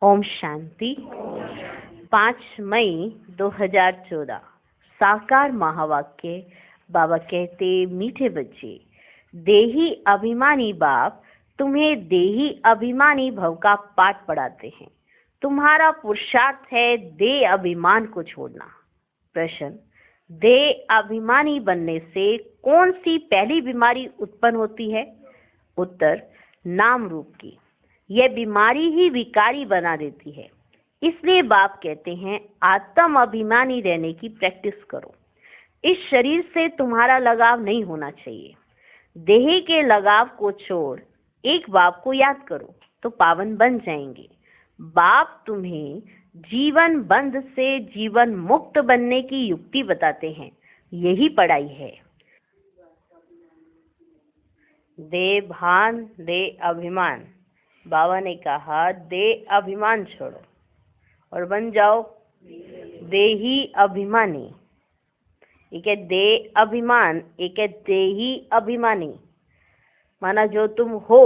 ओम शांति। 5 मई 2014 साकार महावाक्य। बाबा कहते, मीठे बच्चे, देही अभिमानी बाप तुम्हें देही अभिमानी भव का पाठ पढ़ाते हैं। तुम्हारा पुरुषार्थ है देह अभिमान को छोड़ना। प्रश्न, देह अभिमानी बनने से कौन सी पहली बीमारी उत्पन्न होती है? उत्तर, नाम रूप की। यह बीमारी ही विकारी बना देती है। इसलिए बाप कहते हैं, आत्म अभिमानी रहने की प्रैक्टिस करो। इस शरीर से तुम्हारा लगाव नहीं होना चाहिए। देह के लगाव को छोड़ एक बाप को याद करो तो पावन बन जाएंगे। बाप तुम्हें जीवन बंध से जीवन मुक्त बनने की युक्ति बताते हैं। यही पढ़ाई है। दे भान दे अभिमान। बाबा ने कहा, दे अभिमान छोड़ो और बन जाओ देही अभिमानी। एक है दे अभिमान, एक है देही अभिमानी। माना जो तुम हो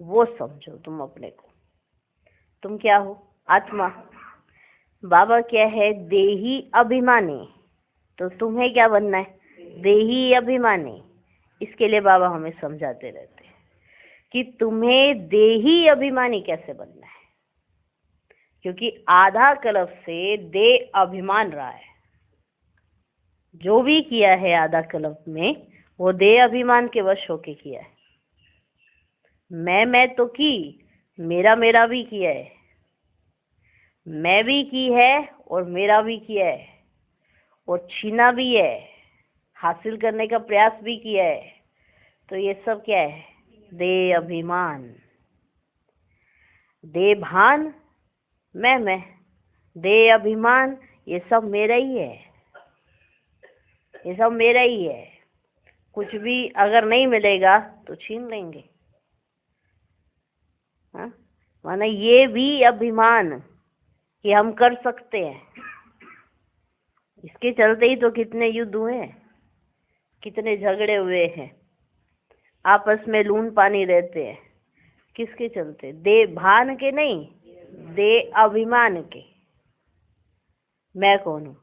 वो समझो तुम अपने को। तुम क्या हो? आत्मा। बाबा क्या है? देही अभिमानी। तो तुम्हें क्या बनना है? देही अभिमानी। इसके लिए बाबा हमें समझाते रहते हैं कि तुम्हें देही अभिमानी कैसे बनना है, क्योंकि आधा कल्प से देह अभिमान रहा है। जो भी किया है आधा कल्प में वो देह अभिमान के वश होके किया है। मैं तो की, मेरा भी किया है। मैं भी की है और मेरा भी किया है, और छीना भी है, हासिल करने का प्रयास भी किया है। तो ये सब क्या है? देह अभिमान। देह भान मैं, देह अभिमान, ये सब मेरा ही है। ये सब मेरा ही है। कुछ भी अगर नहीं मिलेगा तो छीन लेंगे। हाँ, माना ये भी अभिमान कि हम कर सकते हैं। इसके चलते ही तो कितने युद्ध हुए हैं, कितने झगड़े हुए हैं, आपस में लून पानी रहते हैं। किसके चलते? दे भान के नहीं, दे अभिमान के। मैं कौन हूँ?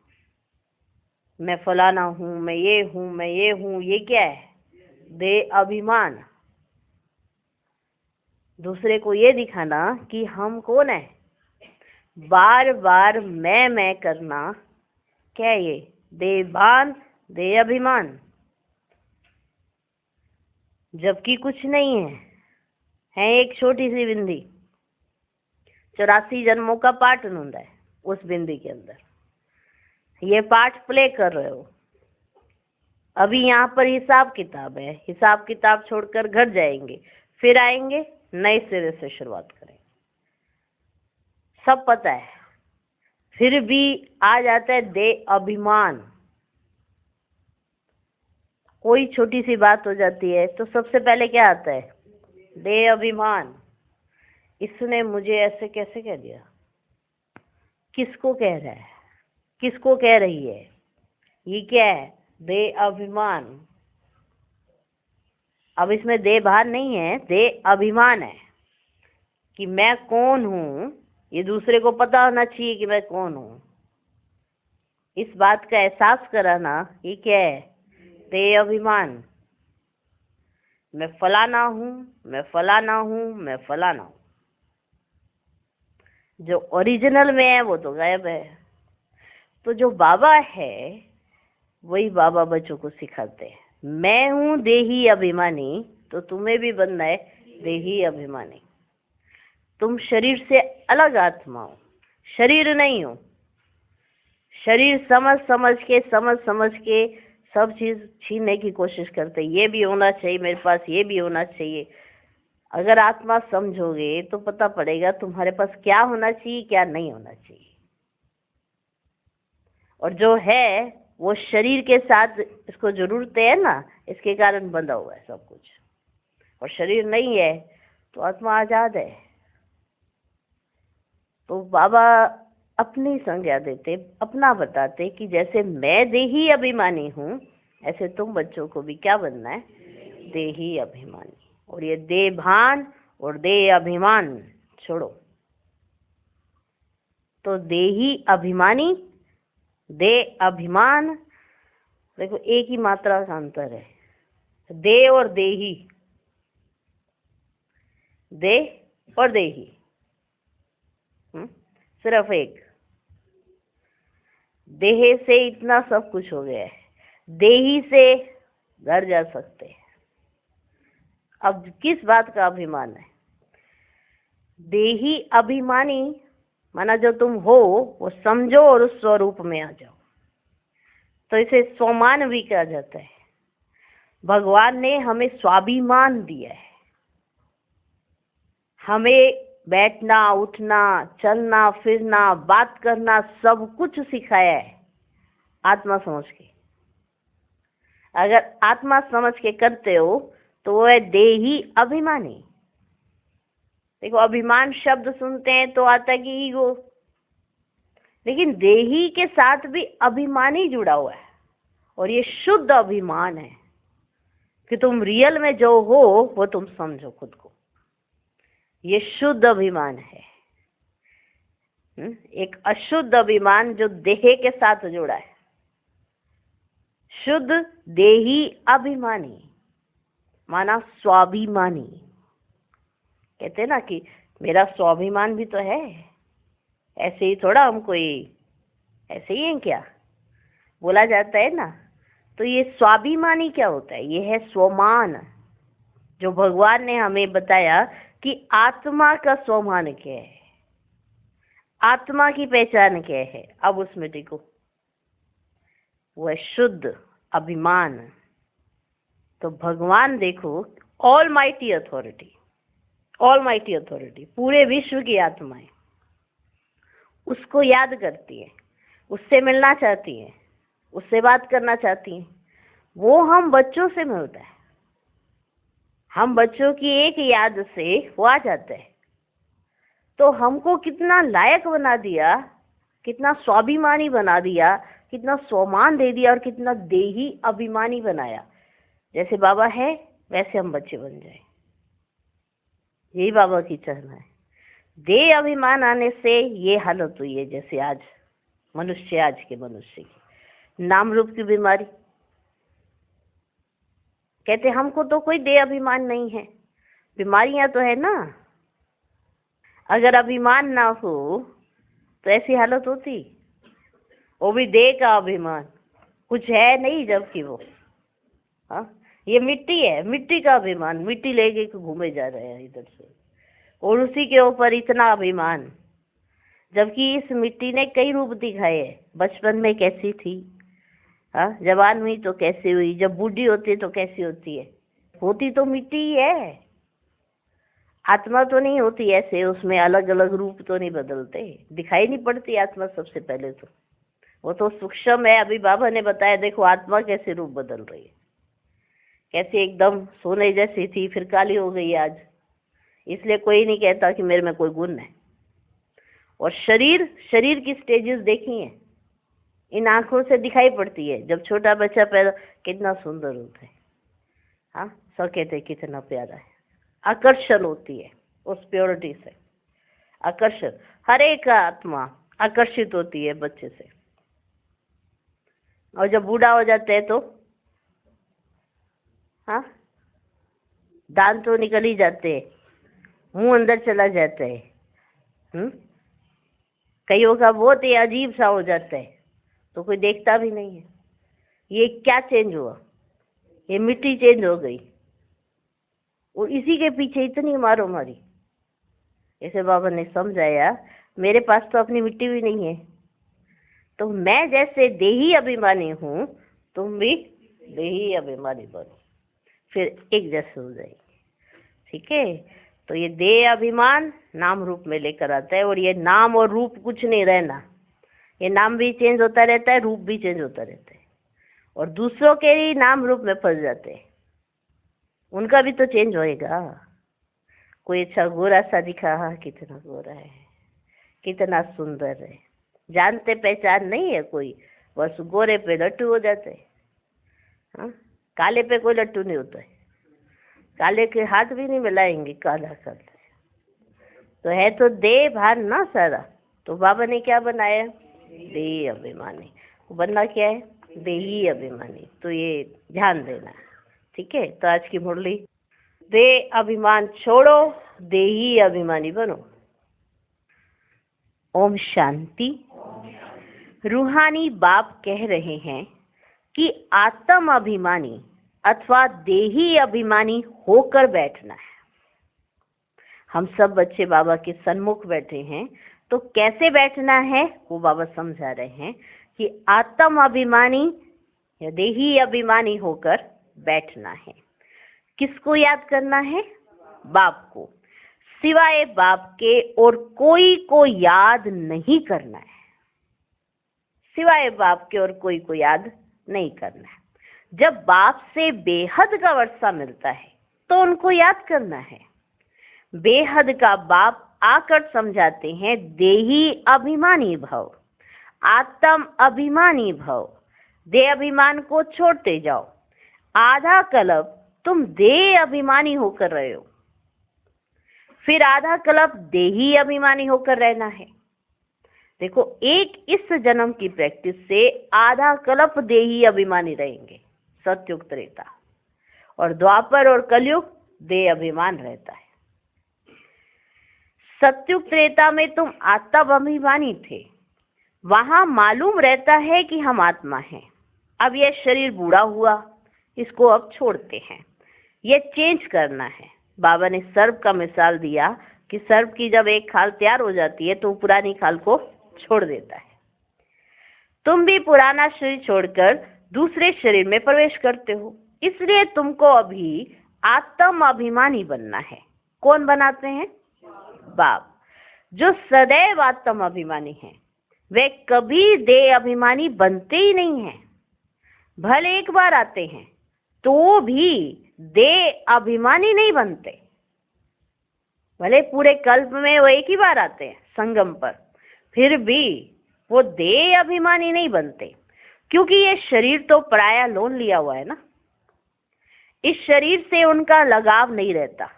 मैं फलाना हूँ, मैं ये हूँ, मैं ये हूँ। ये क्या है? दे अभिमान। दूसरे को ये दिखाना कि हम कौन है। बार बार मैं करना क्या है? ये दे भान दे अभिमान। जबकि कुछ नहीं है एक छोटी सी बिंदी। 84 जन्मों का पाठ नूंदा है उस बिंदी के अंदर। ये पाठ प्ले कर रहे हो। अभी यहाँ पर हिसाब किताब है। हिसाब किताब छोड़कर घर जाएंगे, फिर आएंगे, नए सिरे से शुरुआत करेंगे। सब पता है, फिर भी आ जाता है दे अभिमान। कोई छोटी सी बात हो जाती है तो सबसे पहले क्या आता है? दे अभिमान। इसने मुझे ऐसे कैसे कह दिया? किसको कह रहा है? किसको कह रही है? ये क्या है? दे अभिमान। अब इसमें दे भान नहीं है, दे अभिमान है कि मैं कौन हूँ। ये दूसरे को पता होना चाहिए कि मैं कौन हूँ। इस बात का एहसास कराना, ये क्या है? दे अभिमान। मैं फलाना हूँ, मैं फलाना हूँ, मैं फलाना हूँ। जो ओरिजिनल में है वो तो गायब है। तो जो बाबा है वही बाबा बच्चों को सिखाते हैं। मैं हूँ देही अभिमानी, तो तुम्हें भी बनना है देही अभिमानी। तुम शरीर से अलग आत्मा हो, शरीर नहीं हो। शरीर समझ समझ के सब चीज छीनने की कोशिश करते। ये भी होना चाहिए मेरे पास, ये भी होना चाहिए। अगर आत्मा समझोगे तो पता पड़ेगा तुम्हारे पास क्या होना चाहिए, क्या नहीं होना चाहिए। और जो है वो शरीर के साथ इसको जरूरतें है ना, इसके कारण बंधा हुआ है सब कुछ। और शरीर नहीं है तो आत्मा आजाद है। तो बाबा अपनी संज्ञा देते, अपना बताते कि जैसे मैं देही अभिमानी हूँ, ऐसे तुम बच्चों को भी क्या बनना है? देही अभिमानी। और ये देह भान और देह अभिमान छोड़ो। तो देही अभिमानी, दे अभिमान, देखो एक ही मात्रा का अंतर है, दे और देही, दे और देही, सिर्फ एक। देह से इतना सब कुछ हो गया है, देही से घर जा सकते हैं। अब किस बात का अभिमान है? देही अभिमानी माना जो तुम हो वो समझो और उस स्वरूप में आ जाओ, तो इसे स्वमान भी कहा जाता है। भगवान ने हमें स्वाभिमान दिया है, हमें बैठना, उठना, चलना, फिरना, बात करना सब कुछ सिखाया है आत्मा समझ के। अगर आत्मा समझ के करते हो तो वो है देही अभिमानी। देखो अभिमान शब्द सुनते हैं तो आता है कि ईगो, लेकिन देही के साथ भी अभिमानी जुड़ा हुआ है, और ये शुद्ध अभिमान है कि तुम रियल में जो हो वो तुम समझो खुद को। ये शुद्ध अभिमान है। एक अशुद्ध अभिमान जो देह के साथ जुड़ा है। शुद्ध देही अभिमानी माना स्वाभिमानी। कहते हैं ना कि मेरा स्वाभिमान भी तो है, ऐसे ही थोड़ा हम कोई ऐसे ही हैं क्या, बोला जाता है ना। तो ये स्वाभिमानी क्या होता है? ये है स्वमान, जो भगवान ने हमें बताया कि आत्मा का स्वमान क्या है, आत्मा की पहचान क्या है। अब उसमें देखो वो है शुद्ध अभिमान। तो भगवान देखो all mighty authority, all mighty authority, पूरे विश्व की आत्माएं उसको याद करती है, उससे मिलना चाहती है, उससे बात करना चाहती हैं। वो हम बच्चों से मिलता है, हम बच्चों की एक याद से वो आ जाता है। तो हमको कितना लायक बना दिया, कितना स्वाभिमानी बना दिया, कितना स्वमान दे दिया, और कितना देही अभिमानी बनाया। जैसे बाबा है वैसे हम बच्चे बन जाए, यही बाबा की चाहना है। देह अभिमान आने से ये हालत हुई है जैसे आज मनुष्य, आज के मनुष्य की नाम रूप की बीमारी। कहते हमको तो कोई देह अभिमान नहीं है, बीमारियां तो है ना। अगर अभिमान ना हो तो ऐसी हालत होती, वो भी देह का अभिमान, कुछ है नहीं जबकि वो, हाँ ये मिट्टी है, मिट्टी का अभिमान, मिट्टी लेके घूमे जा रहे हैं इधर से, और उसी के ऊपर इतना अभिमान। जबकि इस मिट्टी ने कई रूप दिखाए हैं। बचपन में कैसी थी, हाँ जवान हुई तो कैसी हुई, जब बूढ़ी होती है तो कैसी होती है, होती तो मिट्टी ही है। आत्मा तो नहीं होती ऐसे, उसमें अलग अलग रूप तो नहीं बदलते, दिखाई नहीं पड़ती आत्मा सबसे पहले तो, वो तो सूक्ष्म है। अभी बाबा ने बताया देखो आत्मा कैसे रूप बदल रही है, कैसे एकदम सोने जैसी थी फिर काली हो गई आज। इसलिए कोई नहीं कहता कि मेरे में कोई गुण है। और शरीर, शरीर की स्टेजेस देखी हैं, इन आंखों से दिखाई पड़ती है। जब छोटा बच्चा पैदा कितना सुंदर होता है, हाँ सब कहते हैं कितना प्यारा है, आकर्षण होती है उस प्योरिटी से, आकर्षण। हर एक आत्मा आकर्षित होती है बच्चे से। और जब बूढ़ा हो जाते हैं तो हाँ दांत तो निकल ही जाते हैं, मुंह अंदर चला जाता है, कईयों का बहुत ही अजीब सा हो जाता है, तो कोई देखता भी नहीं है। ये क्या चेंज हुआ? ये मिट्टी चेंज हो गई, और इसी के पीछे इतनी मारो मारी। ऐसे बाबा ने समझाया मेरे पास तो अपनी मिट्टी भी नहीं है, तो मैं जैसे देही अभिमानी हूँ तुम भी देही अभिमानी बनो, फिर एक जैसे हो जाएंगे। ठीक है, तो ये देह अभिमान नाम रूप में लेकर आता है, और ये नाम और रूप कुछ नहीं रहना, ये नाम भी चेंज होता रहता है, रूप भी चेंज होता रहता है, और दूसरों के ही नाम रूप में फंस जाते हैं, उनका भी तो चेंज होएगा। कोई अच्छा गोरा सा दिखा, हाँ कितना गोरा है, कितना सुंदर है, जानते पहचान नहीं है कोई, बस गोरे पे लट्टू हो जाते हैं, हाँ काले पे कोई लट्टू नहीं होता है, काले के हाथ भी नहीं मिलाएंगे काला करते। तो है तो देह भान ना सारा, तो बाबा ने क्या बनाया? देही अभिमानी। बनना क्या है? देही अभिमानी। तो ये ध्यान देना, ठीक है। तो आज की मुरली, दे अभिमान छोड़ो, देही अभिमानी बनो। ओम शांति। रूहानी बाप कह रहे हैं कि आत्म अभिमानी अथवा देही अभिमानी होकर बैठना है। हम सब बच्चे बाबा के सन्मुख बैठे हैं, तो कैसे बैठना है वो बाबा समझा रहे हैं कि आत्म अभिमानी या देही अभिमानी होकर बैठना है। किसको याद करना है? बाप को। सिवाय बाप के और कोई को याद नहीं करना है। सिवाय बाप के और कोई को याद नहीं करना है। जब बाप से बेहद का वर्षा मिलता है तो उनको याद करना है। बेहद का बाप आकर समझाते हैं, देही अभिमानी भव, आत्म अभिमानी भव। देह अभिमान को छोड़ते जाओ। आधा कल्प तुम देह अभिमानी होकर रहे हो, फिर आधा कल्प देही अभिमानी होकर रहना है। देखो, एक इस जन्म की प्रैक्टिस से आधा कल्प देही अभिमानी रहेंगे, सतयुग त्रेता, और द्वापर और कलयुग देह अभिमान रहता है। सतयुग त्रेता में तुम आत्म अभिमानी थे, वहां मालूम रहता है कि हम आत्मा हैं। अब यह शरीर बूढ़ा हुआ, इसको अब छोड़ते हैं, यह चेंज करना है। बाबा ने सर्प का मिसाल दिया कि सर्प की जब एक खाल तैयार हो जाती है तो पुरानी खाल को छोड़ देता है। तुम भी पुराना शरीर छोड़कर दूसरे शरीर में प्रवेश करते हो, इसलिए तुमको अभी आत्म अभिमानी बनना है। कौन बनाते हैं? बाप। जो सदैव आत्म अभिमानी हैं, वे कभी देह अभिमानी बनते ही नहीं हैं। भले एक बार आते हैं तो भी देह अभिमानी नहीं बनते। भले पूरे कल्प में वो एक ही बार आते हैं संगम पर, फिर भी वो देह अभिमानी नहीं बनते, क्योंकि ये शरीर तो पराया लोन लिया हुआ है ना। इस शरीर से उनका लगाव नहीं रहता।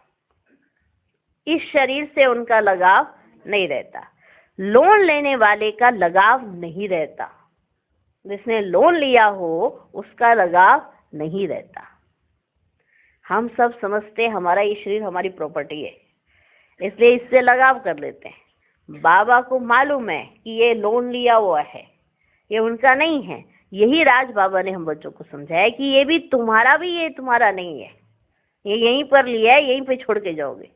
इस शरीर से उनका लगाव नहीं रहता। लोन लेने वाले का लगाव नहीं रहता। जिसने लोन लिया हो उसका लगाव नहीं रहता। हम सब समझते हैं हमारा ये शरीर हमारी प्रॉपर्टी है, इसलिए इससे लगाव कर लेते हैं। बाबा को मालूम है कि ये लोन लिया हुआ है, ये उनका नहीं है। यही राज बाबा ने हम बच्चों को समझाया कि ये भी तुम्हारा भी, ये तुम्हारा नहीं है, ये यहीं पर लिया है, यहीं पे छोड़ के जाओगे।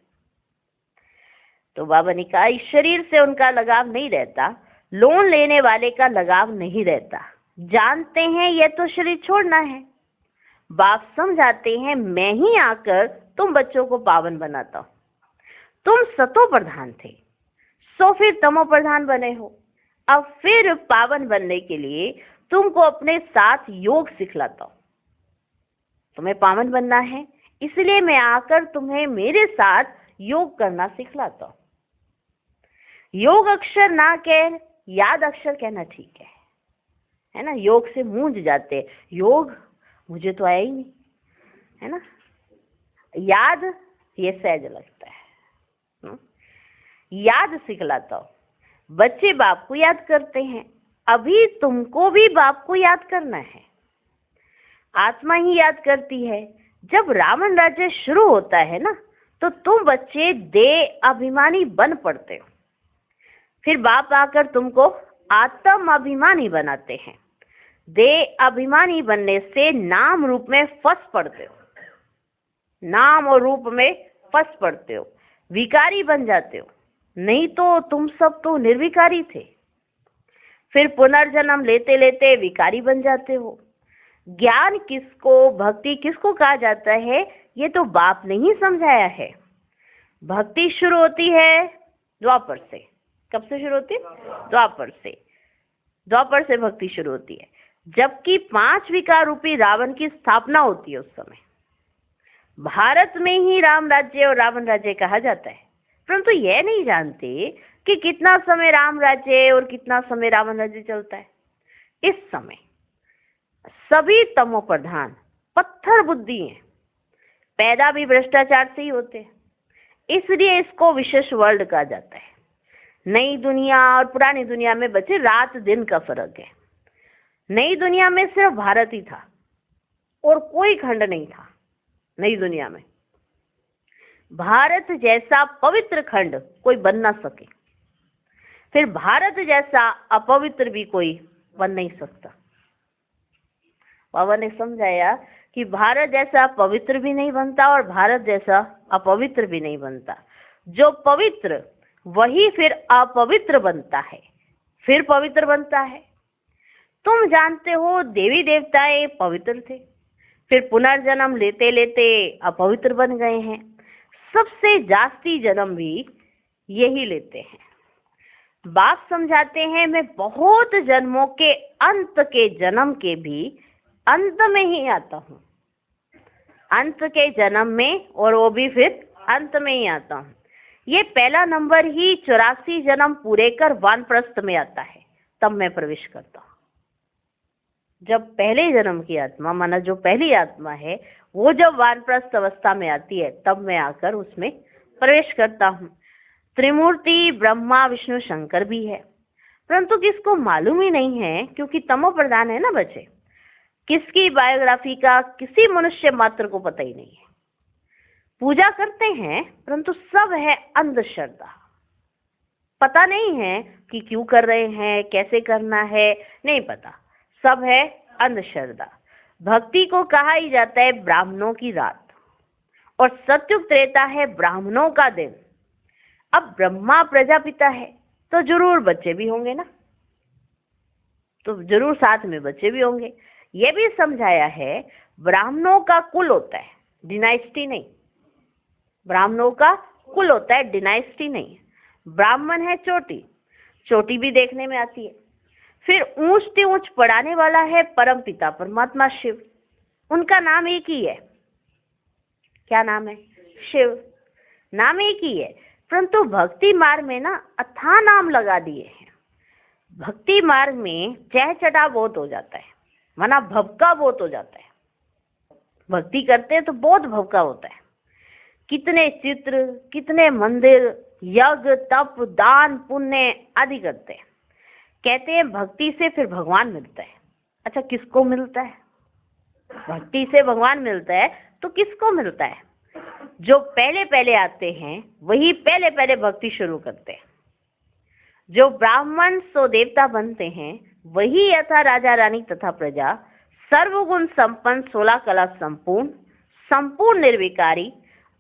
तो बाबा ने कहा इस शरीर से उनका लगाव नहीं रहता, लोन लेने वाले का लगाव नहीं रहता। जानते हैं ये तो शरीर छोड़ना है। बाप समझाते हैं मैं ही आकर तुम बच्चों को पावन बनाता हूं। तुम सतो प्रधान थे, सो फिर तमो प्रधान बने हो। अब फिर पावन बनने के लिए तुमको अपने साथ योग सिखलाता हूं। तुम्हें पावन बनना है, इसलिए मैं आकर तुम्हें मेरे साथ योग करना सिखलाता हूं। योग अक्षर ना कह, याद अक्षर कहना ठीक है ना। योग से मूंझ जाते, योग मुझे तो आया ही नहीं, है ना। याद ये सहज लगता है। याद सिखलाता हूं। बच्चे बाप को याद करते हैं, अभी तुमको भी बाप को याद करना है। आत्मा ही याद करती है। जब रावण राज्य शुरू होता है ना, तो तुम बच्चे देह अभिमानी बन पड़ते हो। फिर बाप आकर तुमको आत्म अभिमानी बनाते हैं। देह अभिमानी बनने से नाम रूप में फंस पड़ते हो। नाम और रूप में फंस पड़ते हो, विकारी बन जाते हो। नहीं तो तुम सब तो निर्विकारी थे। फिर पुनर्जन्म लेते लेते विकारी बन जाते हो। ज्ञान किसको, भक्ति किसको कहा जाता है, ये तो बाप ने ही समझाया है। भक्ति शुरू होती है द्वापर से। कब से शुरू होती है? द्वापर से। द्वापर से भक्ति शुरू होती है, जबकि 5 विकार रूपी रावण की स्थापना होती है। उस समय भारत में ही राम राज्य और रावण राज्य कहा जाता है, परंतु यह नहीं जानते कि कितना समय राम राज्य और कितना समय रावण राज्य चलता है। इस समय सभी तमो प्रधान पत्थर बुद्धि हैं, पैदा भी भ्रष्टाचार से ही होते हैं, इसलिए इसको विशेष वर्ल्ड कहा जाता है। नई दुनिया और पुरानी दुनिया में बच्चे रात दिन का फर्क है। नई दुनिया में सिर्फ भारत ही था और कोई खंड नहीं था। नई दुनिया में भारत जैसा पवित्र खंड कोई बन ना सके, फिर भारत जैसा अपवित्र भी कोई बन नहीं सकता। बाबा ने समझाया कि भारत जैसा पवित्र भी नहीं बनता और भारत जैसा अपवित्र भी नहीं बनता। जो पवित्र वही फिर अपवित्र बनता है, फिर पवित्र बनता है। तुम जानते हो देवी देवताएं पवित्र थे, फिर पुनर्जन्म लेते लेते अपवित्र बन गए हैं। सबसे जास्ती जन्म भी यही लेते हैं। बाप समझाते हैं मैं बहुत जन्मों के अंत के जन्म के भी अंत में ही आता हूँ, अंत के जन्म में, और वो भी फिर अंत में ही आता हूँ। ये पहला नंबर ही 84 जन्म पूरे कर वानप्रस्थ में आता है, तब मैं प्रवेश करता हूँ। जब पहले जन्म की आत्मा, माना जो पहली आत्मा है, वो जब वानप्रस्थ अवस्था में आती है तब मैं आकर उसमें प्रवेश करता हूँ। त्रिमूर्ति ब्रह्मा विष्णु शंकर भी है, परंतु किसको मालूम ही नहीं है, क्योंकि तमो प्रधान है ना बच्चे। किसकी बायोग्राफी का किसी मनुष्य मात्र को पता ही नहीं है। पूजा करते हैं परंतु सब है अंधश्रद्धा, पता नहीं है कि क्यों कर रहे हैं, कैसे करना है, नहीं पता, सब है अंधश्रद्धा। भक्ति को कहा ही जाता है ब्राह्मणों की रात, और सत्युग त्रेता है ब्राह्मणों का दिन। अब ब्रह्मा प्रजापिता है तो जरूर बच्चे भी होंगे ना, तो जरूर साथ में बच्चे भी होंगे। ये भी समझाया है ब्राह्मणों का कुल होता है, डिनाइस्टी नहीं। ब्राह्मणों का कुल होता है, डिनाइस्टी नहीं। ब्राह्मण है चोटी, चोटी भी देखने में आती है। फिर ऊंच से ऊंच पढ़ाने वाला है परम पिता परमात्मा शिव, उनका नाम एक ही है। क्या नाम है? शिव, नाम एक ही है, परंतु भक्ति मार्ग में ना अथाह नाम लगा दिए हैं। भक्ति मार्ग में चहचटा बहुत हो जाता है, माना भवका बहुत हो जाता है। भक्ति करते हैं तो बहुत भवका होता है। कितने चित्र, कितने मंदिर, यज्ञ, तप, दान, पुण्य आदि करते हैं। कहते हैं भक्ति से फिर भगवान मिलता है। अच्छा, किसको मिलता है? भक्ति से भगवान मिलता है तो किसको मिलता है? जो पहले पहले आते हैं वही पहले पहले भक्ति शुरू करते हैं। जो ब्राह्मण सो देवता बनते हैं वही यथा राजा रानी तथा प्रजा, सर्वगुण संपन्न, 16 कला संपूर्ण, संपूर्ण निर्विकारी,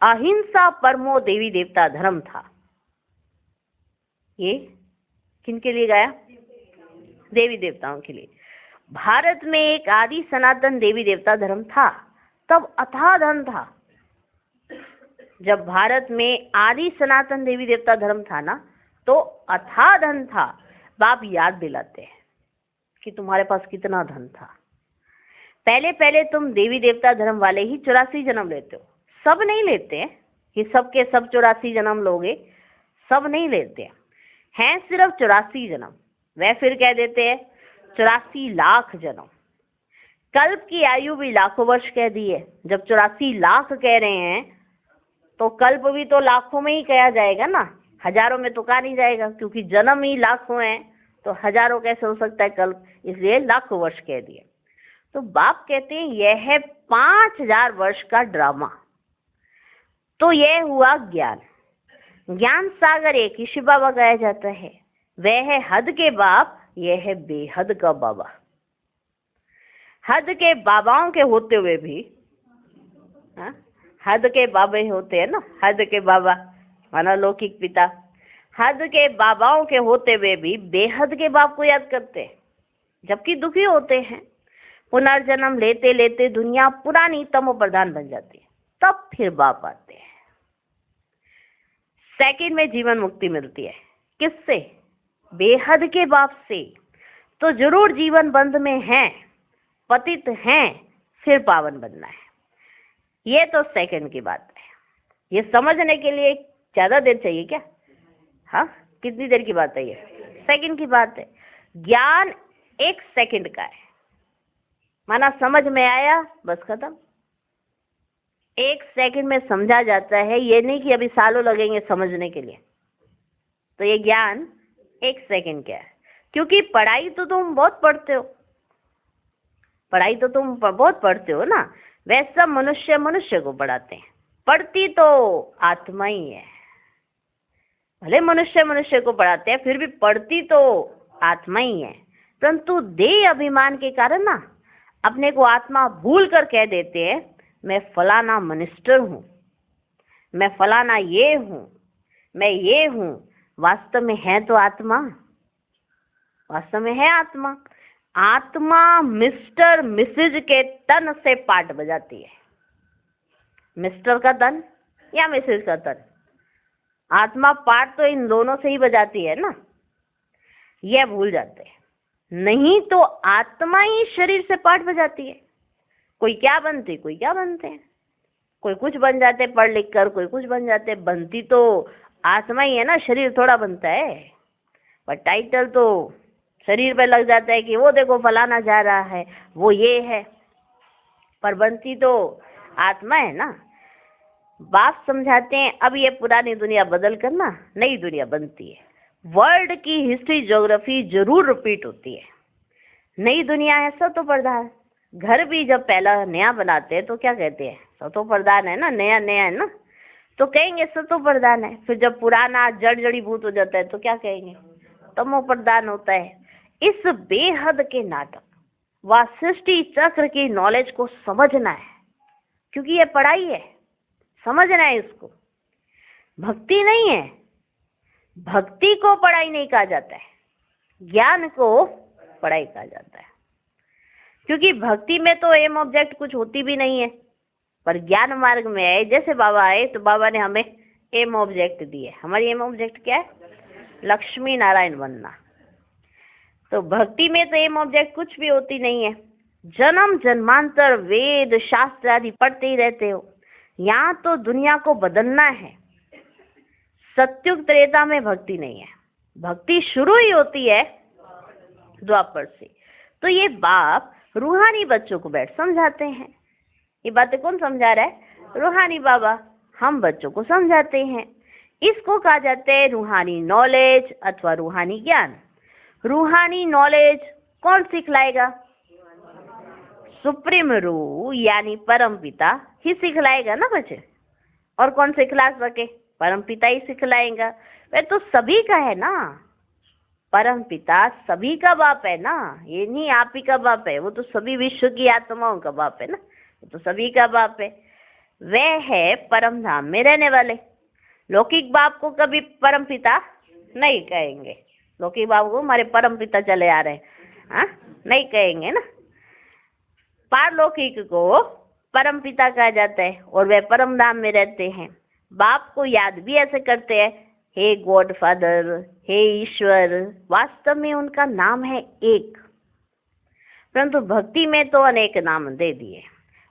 अहिंसा परमो देवी देवता धर्म था। ये किनके लिए गाया? देवी देवताओं के लिए। भारत में एक आदि सनातन देवी देवता धर्म था, तब अथाह धन था। जब भारत में आदि सनातन देवी देवता धर्म था ना, तो अथाह धन था। बाप याद दिलाते हैं कि तुम्हारे पास कितना धन था। पहले पहले तुम देवी देवता धर्म वाले ही 84 जन्म लेते हो, सब नहीं लेते हैं कि सबके सब 84 जन्म लोगे, सब नहीं लेते हैं सिर्फ 84 जन्म। वह फिर कह देते हैं 84 लाख जन्म। कल्प की आयु भी लाखों वर्ष कह दी है। जब 84 लाख कह रहे हैं तो कल्प भी तो लाखों में ही कहा जाएगा ना, हजारों में तो कहा नहीं जाएगा, क्योंकि जन्म ही लाखों हैं तो हजारों कैसे हो सकता है कल्प, इसलिए लाखों वर्ष कह दिए। तो बाप कहते हैं यह है 5000 वर्ष का ड्रामा। तो यह हुआ ज्ञान। ज्ञान सागर एक ही शिव बाबा गाया जाता है, वह है हद के बाप, यह है बेहद का बाबा। हद के बाबाओं के होते हुए भी, हद के बाबे होते हैं ना, हद के बाबा माना लौकिक पिता, हद के बाबाओं के होते हुए भी बेहद के बाप को याद करते हैं, जबकि दुखी होते हैं। पुनर्जन्म लेते लेते दुनिया पुरानी तमो प्रधान बन जाती है, तब फिर बाप आते हैं। सेकंड में जीवन मुक्ति मिलती है। किससे? बेहद के बाप से। तो जरूर जीवन बंध में हैं, पतित हैं, फिर पावन बनना है। ये तो सेकंड की बात है। ये समझने के लिए ज्यादा देर चाहिए क्या? हाँ, कितनी देर की बात है ये? सेकंड की बात है। ज्ञान 1 सेकंड का है, माना समझ में आया बस खत्म। 1 सेकंड में समझा जाता है, ये नहीं कि अभी सालों लगेंगे समझने के लिए। तो ये ज्ञान 1 सेकंड का है, क्योंकि पढ़ाई तो तुम बहुत पढ़ते हो, पढ़ाई तो तुम बहुत पढ़ते हो ना। वैसा मनुष्य मनुष्य को पढ़ाते हैं, पढ़ती तो आत्मा ही है। भले मनुष्य मनुष्य को पढ़ाते हैं, फिर भी पढ़ती तो आत्मा ही है। परंतु देह अभिमान के कारण ना अपने को आत्मा भूल कर कह देते हैं मैं फलाना मिनिस्टर हूँ, मैं फलाना ये हूँ, मैं ये हूँ। वास्तव में है तो आत्मा, वास्तव में है आत्मा। आत्मा मिस्टर मिसेज के तन से पाठ बजाती है, मिस्टर का तन या मिसेज का तन। आत्मा पाठ तो इन दोनों से ही बजाती है ना, यह भूल जाते हैं। नहीं तो आत्मा ही शरीर से पाठ बजाती है। कोई क्या बनते, कोई क्या बनते हैं, कोई कुछ बन जाते पढ़ लिख कर, कोई कुछ बन जाते। बनती तो आत्मा ही है ना, शरीर थोड़ा बनता है। पर टाइटल तो शरीर पे लग जाता है कि वो देखो फलाना जा रहा है, वो ये है, पर बनती तो आत्मा है ना। बाप समझाते हैं अब ये पुरानी दुनिया बदल कर ना नई दुनिया बनती है। वर्ल्ड की हिस्ट्री ज्योग्राफी जरूर रिपीट होती है। नई दुनिया है सतो प्रधान। घर भी जब पहला नया बनाते हैं तो क्या कहते हैं, सतो प्रधान है ना, नया नया है ना, तो कहेंगे सतो प्रधान है। फिर जब पुराना जड़ जड़ीभूत हो जाता है तो क्या कहेंगे, तमो प्रधान होता है। इस बेहद के नाटक व सृष्टि चक्र की नॉलेज को समझना है, क्योंकि ये पढ़ाई है, समझना है इसको। भक्ति नहीं है, भक्ति को पढ़ाई नहीं कहा जाता है, ज्ञान को पढ़ाई कहा जाता है। क्योंकि भक्ति में तो एम ऑब्जेक्ट कुछ होती भी नहीं है, पर ज्ञान मार्ग में आए, जैसे बाबा आए तो बाबा ने हमें एम ऑब्जेक्ट दिए। हमारी एम ऑब्जेक्ट क्या है, लक्ष्मी नारायण बनना। तो भक्ति में तो एम ऑब्जेक्ट कुछ भी होती नहीं है। जन्म जन्मांतर वेद शास्त्र आदि पढ़ते ही रहते हो। यहाँ तो दुनिया को बदलना है। सत्युग त्रेता में भक्ति नहीं है, भक्ति शुरू ही होती है द्वापर से। तो ये बाप रूहानी बच्चों को बैठ समझाते हैं। ये बातें कौन समझा रहा है, रूहानी बाबा। हम बच्चों को समझाते हैं। इसको कहा जाता है रूहानी नॉलेज अथवा रूहानी ज्ञान। रूहानी नॉलेज कौन सिखलाएगा, सुप्रीम रू यानी परम पिता ही सिखलाएगा ना बच्चे। और कौन सिखला सके, परम पिता ही सिखलाएगा। वह तो सभी का है ना, परम पिता सभी का बाप है ना, ये नहीं आप ही का बाप है। वो तो सभी विश्व की आत्माओं का बाप है ना, वो तो सभी का बाप है। वह है परम धाम में रहने वाले। लौकिक बाप को कभी परम पिता नहीं कहेंगे। लौकिक बाप को हमारे परम पिता चले आ रहे हैं, हाँ नहीं कहेंगे ना। पारलौकिक को परम पिता कहा जाता है और वह परम धाम में रहते हैं। बाप को याद भी ऐसे करते हैं, हे गॉड फादर, हे ईश्वर। वास्तव में उनका नाम है एक, परंतु भक्ति में तो अनेक नाम दे दिए।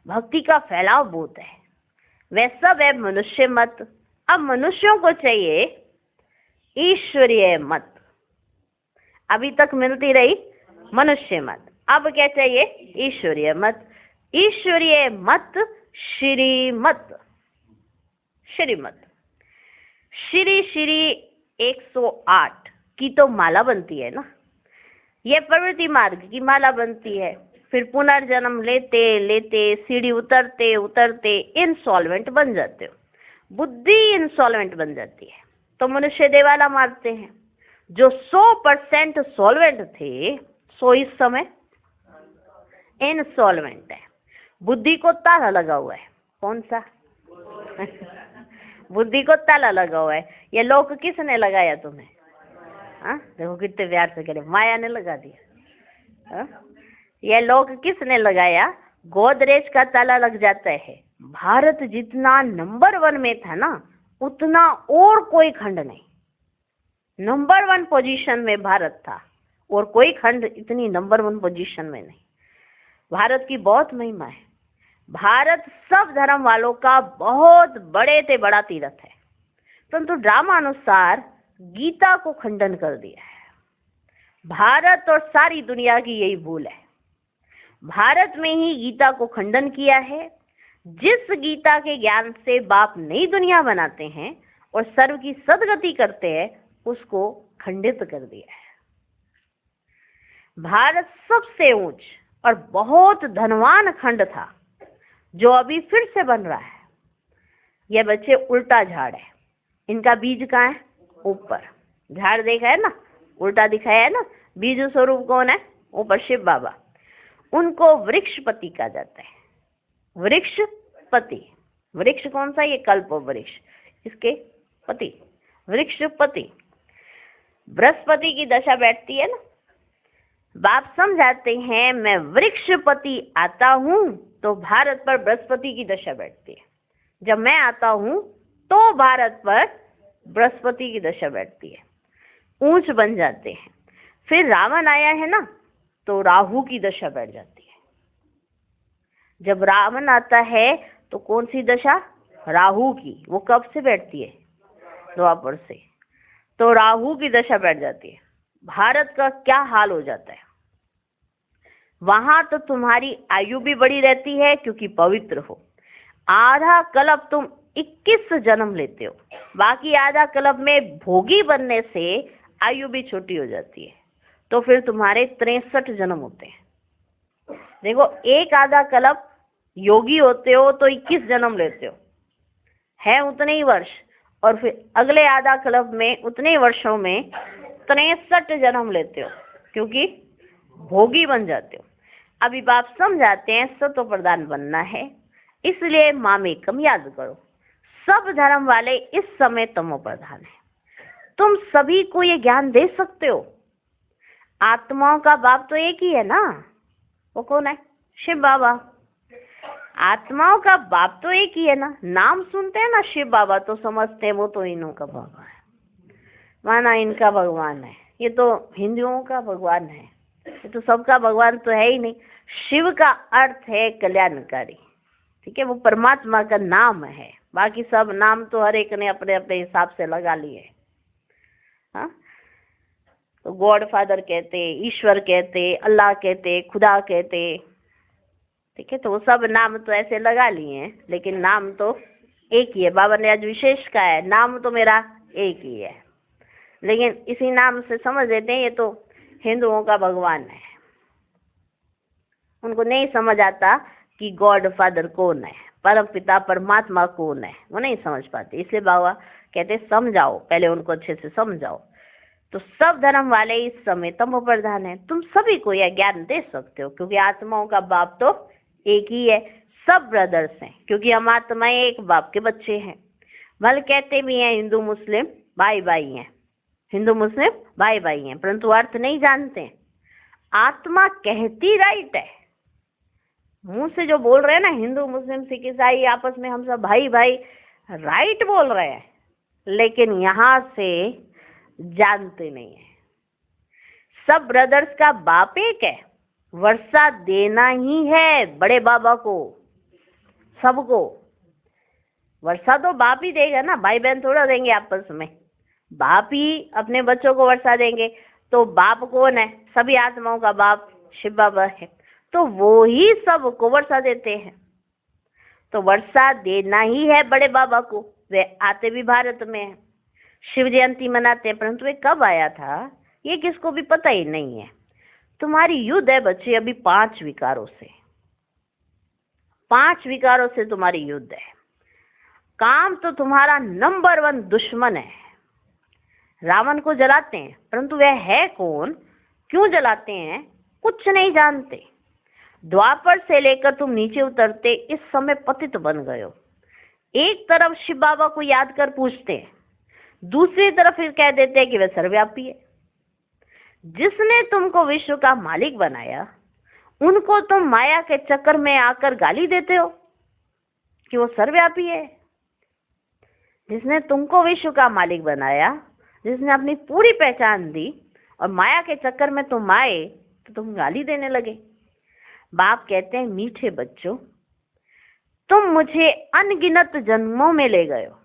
भक्ति का फैलाव बहुत है। वह सब है मनुष्य मत। अब मनुष्यों को चाहिए ईश्वरीय मत। अभी तक मिलती रही मनुष्य मत, अब क्या चाहिए, ईश्वरीय मत। ईश्वरीय मत श्रीमत। श्रीमत श्री श्री 108 की तो माला बनती है ना। यह प्रवृत्ति मार्ग की माला बनती है। फिर पुनर्जन्म लेते लेते सीढ़ी उतरते उतरते इंसॉल्वेंट बन जाते हो। बुद्धि इंसॉल्वेंट बन जाती है तो मनुष्य देवाला मारते हैं। जो 100% सॉल्वेंट थे सो इस समय इनसॉल्वेंट है। बुद्धि को ताला लगा हुआ है। कौन सा बुद्धि को ताला लगा हुआ है। ये लोक किसने लगाया तुम्हें, हाँ देखो कितने प्यार से कह रहे, माया ने लगा दिया। हाँ? यह लोक किसने लगाया, गोदरेज का ताला लग जाता है। भारत जितना नंबर 1 में था ना उतना और कोई खंड नहीं। नंबर 1 पोजीशन में भारत था और कोई खंड इतनी नंबर 1 पोजीशन में नहीं। भारत की बहुत महिमा है। भारत सब धर्म वालों का बहुत बड़े से बड़ा तीर्थ है, परंतु ड्रामानुसार गीता को खंडन कर दिया है। भारत और सारी दुनिया की यही भूल है। भारत में ही गीता को खंडन किया है। जिस गीता के ज्ञान से बाप नई दुनिया बनाते हैं और सर्व की सदगति करते हैं उसको खंडित कर दिया है। भारत सबसे ऊंच और बहुत धनवान खंड था जो अभी फिर से बन रहा है। यह बच्चे उल्टा झाड़ है, इनका बीज कहाँ है? ऊपर। झाड़ देखा है ना, उल्टा दिखाया है ना। बीज स्वरूप कौन है? ऊपर शिव बाबा। उनको वृक्षपति कहा जाता है। वृक्षपति। वृक्ष कौन सा? ये कल्प वृक्ष, इसके पति वृक्षपति। बृहस्पति की दशा बैठती है ना, बाप समझाते हैं मैं वृक्षपति आता हूं तो भारत पर बृहस्पति की दशा बैठती है। जब मैं आता हूं तो भारत पर बृहस्पति की दशा बैठती है, ऊंच बन जाते हैं। फिर रावण आया है ना, तो राहु की दशा बैठ जाती है। जब रावण आता है तो कौन सी दशा? राहु की। वो कब से बैठती है? द्वापर से। तो राहु की दशा बैठ जाती है। भारत का क्या हाल हो जाता है? वहां तो तुम्हारी आयु भी बड़ी रहती है क्योंकि पवित्र हो। आधा कल्प तुम 21 जन्म लेते हो, बाकी आधा कल्प में भोगी बनने से आयु भी छोटी हो जाती है। तो फिर तुम्हारे 63 जन्म होते हैं। देखो, एक आधा कल्प योगी होते हो तो 21 जन्म लेते हो, है उतने ही वर्ष, और फिर अगले आधा कल्प में उतने ही वर्षों में 63 जन्म लेते हो क्योंकि भोगी बन जाते हो। अभी बाप समझाते हैं सत्व प्रधान बनना है, इसलिए मामेकम याद करो। सब धर्म वाले इस समय तमो प्रधान है। तुम सभी को ये ज्ञान दे सकते हो। आत्माओं का बाप तो एक ही है ना, वो कौन है? शिव बाबा। आत्माओं का बाप तो एक ही है ना। नाम सुनते हैं ना शिव बाबा तो समझते हैं वो तो इन्हों का भगवान है, माना इनका भगवान है। ये तो हिंदुओं का भगवान है, ये तो सबका भगवान तो है ही नहीं। शिव का अर्थ है कल्याणकारी, ठीक है, वो परमात्मा का नाम है। बाकी सब नाम तो हर एक ने अपने अपने हिसाब से लगा लिए। हाँ, तो गॉड फादर कहते, ईश्वर कहते, अल्लाह कहते, खुदा कहते, ठीक है। तो वो सब नाम तो ऐसे लगा लिए हैं, लेकिन नाम तो एक ही है। बाबा ने आज विशेष कहा है, नाम तो मेरा एक ही है, लेकिन इसी नाम से समझ लेते हैं ये तो हिंदुओं का भगवान है। उनको नहीं समझ आता कि गॉड फादर कौन है, परम पिता परमात्मा कौन है, वो नहीं समझ पाते। इसलिए बाबा कहते समझाओ, पहले उनको अच्छे से समझाओ। तो सब धर्म वाले इस समय तमो प्रधान है। तुम सभी को यह ज्ञान दे सकते हो क्योंकि आत्माओं का बाप तो एक ही है। सब ब्रदर्स हैं क्योंकि हम आत्माएं एक बाप के बच्चे हैं। भले कहते भी हैं हिंदू मुस्लिम भाई भाई हैं, हिंदू मुस्लिम भाई भाई हैं, परंतु अर्थ नहीं जानते हैं। आत्मा कहती राइट है, मुंह से जो बोल रहे हैं ना हिंदू मुस्लिम सिख ईसाई आपस में हम सब भाई भाई, राइट बोल रहे हैं, लेकिन यहाँ से जानते नहीं है। सब ब्रदर्स का बाप एक है, वर्षा देना ही है बड़े बाबा को, सबको। वर्षा तो बाप ही देगा ना, भाई बहन थोड़ा देंगे आपस में। बाप ही अपने बच्चों को वर्षा देंगे। तो बाप कौन है? सभी आत्माओं का बाप शिव बाबा है, तो वो ही सबको वर्षा देते हैं। तो वर्षा देना ही है बड़े बाबा को। वे आते भी भारत में हैं, शिव जयंती मनाते हैं, परंतु वे कब आया था ये किसको भी पता ही नहीं है। तुम्हारी युद्ध है बच्चे अभी 5 विकारों से। 5 विकारों से तुम्हारी युद्ध है। काम तो तुम्हारा नंबर 1 दुश्मन है। रावण को जलाते हैं, परंतु वह है कौन, क्यों जलाते हैं, कुछ नहीं जानते। द्वापर से लेकर तुम नीचे उतरते इस समय पतित बन गए हो। एक तरफ शिव बाबा को याद कर पूछते हैं, दूसरी तरफ फिर कह देते हैं कि वह सर्वव्यापी है। जिसने तुमको विश्व का मालिक बनाया उनको तुम माया के चक्कर में आकर गाली देते हो कि वो सर्वव्यापी है। जिसने तुमको विश्व का मालिक बनाया, जिसने अपनी पूरी पहचान दी, और माया के चक्कर में तुम आए तो तुम गाली देने लगे। बाप कहते हैं मीठे बच्चों, तुम मुझे अनगिनत जन्मों में ले गए हो,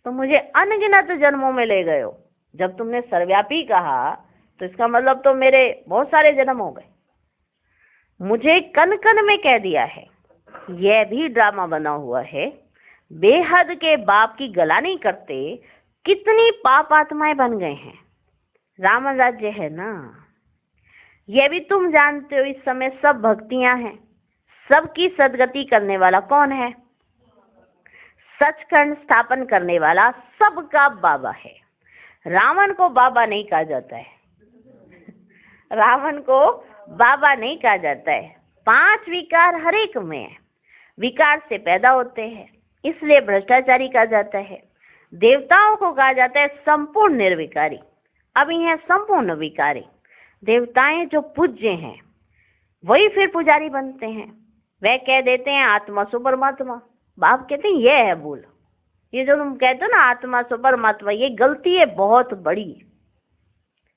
तुम मुझे अनगिनत जन्मों में ले गए हो। जब तुमने सर्वव्यापी कहा तो इसका मतलब तो मेरे बहुत सारे जन्म हो गए। मुझे कन कन में कह दिया है, यह भी ड्रामा बना हुआ है। बेहद के बाप की गला नहीं करते कितनी पाप आत्माएं बन गए हैं। रावण राज्य है ना, यह भी तुम जानते हो। इस समय सब भक्तियां हैं, सबकी सदगति करने वाला कौन है? सचखंड स्थापन करने वाला सबका बाबा है। रावण को बाबा नहीं कहा जाता है, रावण को बाबा नहीं कहा जाता है। 5 विकार हर एक में है, विकार से पैदा होते हैं, इसलिए भ्रष्टाचारी कहा जाता है। देवताओं को कहा जाता है संपूर्ण निर्विकारी, अभी है संपूर्ण विकारी। देवताएं जो पूज्य हैं वही फिर पुजारी बनते हैं। वह कह देते हैं आत्मा सो परमात्मा, बाप कहते हैं यह है भूल। ये जो तुम कहते हो ना आत्मा सो परमात्मा, ये गलती है बहुत बड़ी।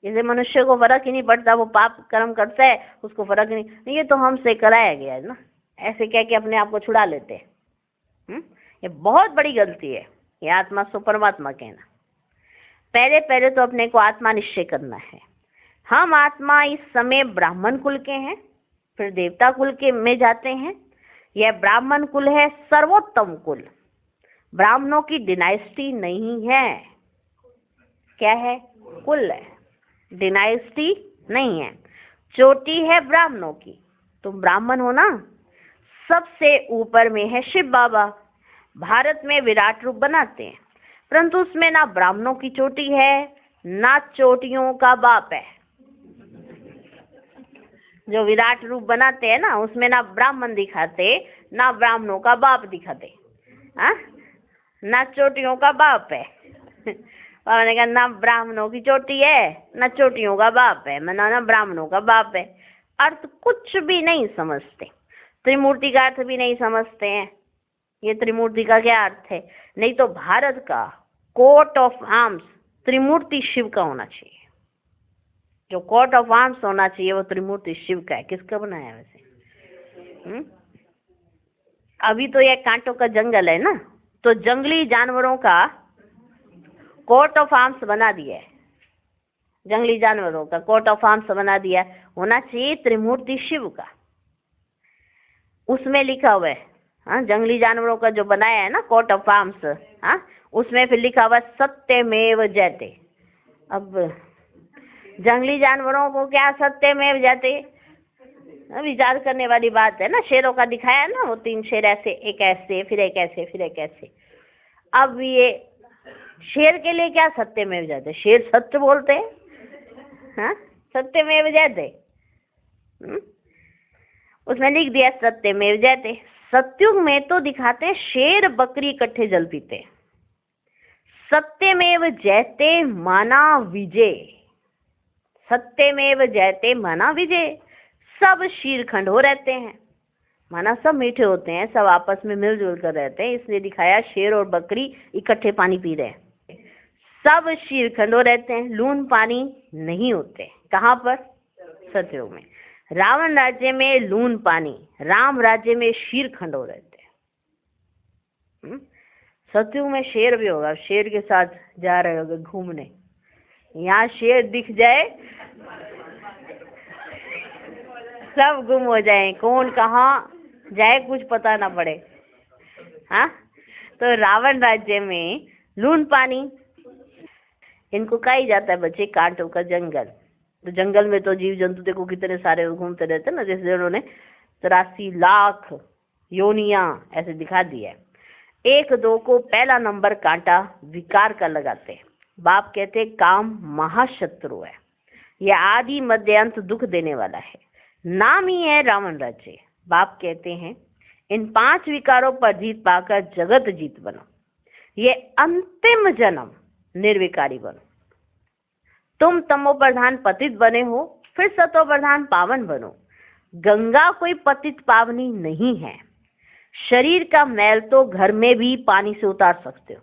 जैसे मनुष्य को फर्क ही नहीं पड़ता, वो पाप कर्म करता है उसको फर्क नहीं, ये तो हमसे कराया गया है ना, ऐसे कह के अपने आप को छुड़ा लेते हैं। ये बहुत बड़ी गलती है, ये आत्मा सो परमात्मा कहना। पहले पहले तो अपने को आत्मा निश्चय करना है। हम आत्मा इस समय ब्राह्मण कुल के हैं, फिर देवता कुल के में जाते हैं। यह ब्राह्मण कुल है सर्वोत्तम कुल, ब्राह्मणों की डिनाइस्टी नहीं है। क्या है? कुल है, डिनाइस्टी नहीं है। चोटी है ब्राह्मणों की, तुम ब्राह्मण हो ना। सबसे ऊपर में है शिव बाबा, भारत में विराट रूप बनाते हैं, परंतु उसमें ना ब्राह्मणों की चोटी है ना चोटियों का बाप है। जो विराट रूप बनाते हैं ना उसमें ना ब्राह्मण दिखाते ना ब्राह्मणों का बाप दिखाते, ना चोटियों का बाप है। मैंने कहा ना ब्राह्मणों की चोटी है ना चोटियों का बाप है, मैंने ना ब्राह्मणों का बाप है। अर्थ कुछ भी नहीं समझते, त्रिमूर्ति का अर्थ भी नहीं समझते हैं। ये त्रिमूर्ति का क्या अर्थ है? नहीं तो भारत का कोट ऑफ आर्म्स त्रिमूर्ति शिव का होना चाहिए। जो कोट ऑफ आर्म्स होना चाहिए वो त्रिमूर्ति शिव का है। किसका बनाया वैसे? अभी तो ये कांटों का जंगल है ना, तो जंगली जानवरों का कोट ऑफ आर्म्स बना दिया है, जंगली जानवरों का कोट ऑफ आर्म्स बना दिया। होना चाहिए त्रिमूर्ति शिव का, उसमें लिखा हुआ है। जंगली जानवरों का जो बनाया है ना कोट ऑफ आर्म्स, उसमें फिर लिखा हुआ सत्यमेव जयते। अब जंगली जानवरों को क्या सत्यमेव जयते? विचार करने वाली बात है ना। शेरों का दिखाया ना, वो 3 शेर ऐसे, एक ऐसे, फिर एक ऐसे, फिर एक ऐसे। अब ये शेर के लिए क्या सत्यमेव जयते? शेर सत्य बोलते हैं, सत्यमेव जयते। उसमें लिख दिया सत्यमेव जयते। सत्युग में तो दिखाते हैं शेर बकरी इकट्ठे जल पीते। सत्यमेव जयते माना विजय, सत्यमेव जयते माना विजय। सब शीरखंड हो रहते हैं, माना सब मीठे होते हैं, सब आपस में मिलजुल कर रहते हैं, इसलिए दिखाया शेर और बकरी इकट्ठे पानी पी रहे हैं। सब शीरखंड हो रहते हैं, लून पानी नहीं होते। कहाँ पर? सतयुग में। रावण राज्य में लून पानी, राम राज्य में शीरखंड हो रहते हैं। सतयुग में शेर भी होगा, शेर के साथ जा रहे होगे घूमने, यहाँ शेर दिख जाए सब गुम हो जाए, कौन कहाँ जाए कुछ पता ना पड़े। तो रावण राज्य में लून पानी, इनको कहा ही जाता है बच्चे कांटों का जंगल। तो जंगल में तो जीव जंतु देखो कितने सारे घूमते रहते हैं ना, जैसे उन्होंने 83 लाख योनियां ऐसे दिखा दिया है। 1-2 को पहला नंबर कांटा विकार का लगाते हैं। बाप कहते काम महाशत्रु है, यह आदि मध्य अंत दुख देने वाला है, नाम ही है रावण राज्य। बाप कहते हैं इन 5 विकारों पर जीत पाकर जगत जीत बनो, ये अंतिम जन्म निर्विकारी बनो। तुम तमो प्रधान पतित बने हो, फिर सतो प्रधान पावन बनो। गंगा कोई पतित पावनी नहीं है, शरीर का मैल तो घर में भी पानी से उतार सकते हो,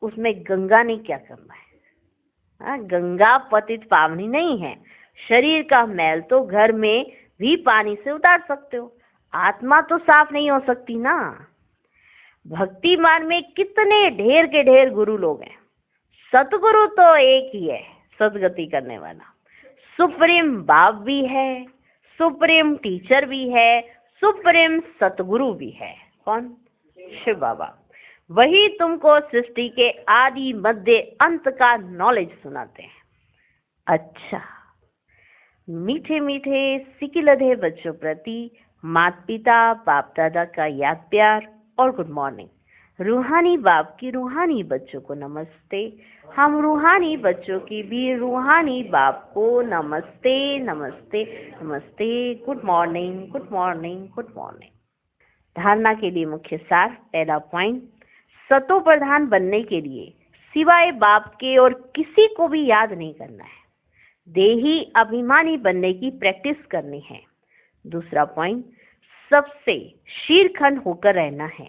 उसमें गंगा ने क्या करना है? गंगा पतित पावनी नहीं है, शरीर का मैल तो घर में भी पानी से उतार सकते हो। आत्मा तो साफ नहीं हो सकती ना। भक्ति मार्ग में कितने ढेर के ढेर गुरु लोग हैं, सतगुरु तो एक ही है सदगति करने वाला। सुप्रीम बाप भी है, सुप्रीम टीचर भी है, सुप्रीम सतगुरु भी है। कौन? शिव बाबा। वही तुमको सृष्टि के आदि मध्य अंत का नॉलेज सुनाते हैं। अच्छा, मीठे मीठे सिकिलधे बच्चों प्रति माता पिता बाप दादा का याद प्यार और गुड मॉर्निंग। रूहानी बाप की रूहानी बच्चों को नमस्ते। हम रूहानी बच्चों की भी रूहानी बाप को नमस्ते नमस्ते नमस्ते। Good morning good morning good morning. धारणा के लिए मुख्य सार। पहला पॉइंट, सतो प्रधान बनने के लिए सिवाय बाप के और किसी को भी याद नहीं करना है। देही अभिमानी बनने की प्रैक्टिस करनी है। दूसरा पॉइंट, सबसे शीरखंड होकर रहना है।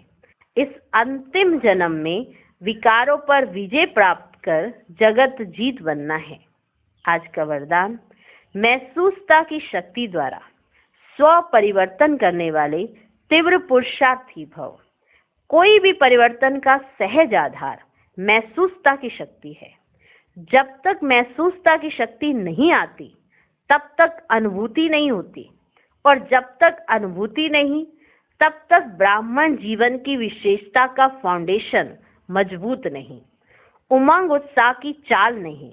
इस अंतिम जन्म में विकारों पर विजय प्राप्त कर जगत जीत बनना है। आज का वरदान, महसूसता की शक्ति द्वारा स्व परिवर्तन करने वाले तीव्र पुरुषार्थी भव। कोई भी परिवर्तन का सहज आधार महसूसता की शक्ति है। जब तक महसूसता की शक्ति नहीं आती तब तक अनुभूति नहीं होती, और जब तक अनुभूति नहीं तब तक ब्राह्मण जीवन की विशेषता का फाउंडेशन मजबूत नहीं, उमंग उत्साह की चाल नहीं।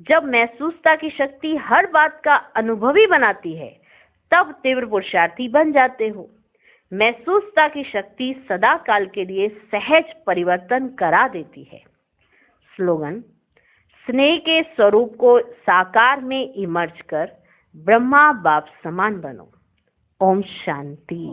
जब महसूसता की शक्ति हर बात का अनुभवी बनाती है तब तीव्र पुरुषार्थी बन जाते हो। महसूसता की शक्ति सदा काल के लिए सहज परिवर्तन करा देती है। स्लोगन, स्नेह के स्वरूप को साकार में इमर्ज कर ब्रह्मा बाप समान बनो। ओम शांति।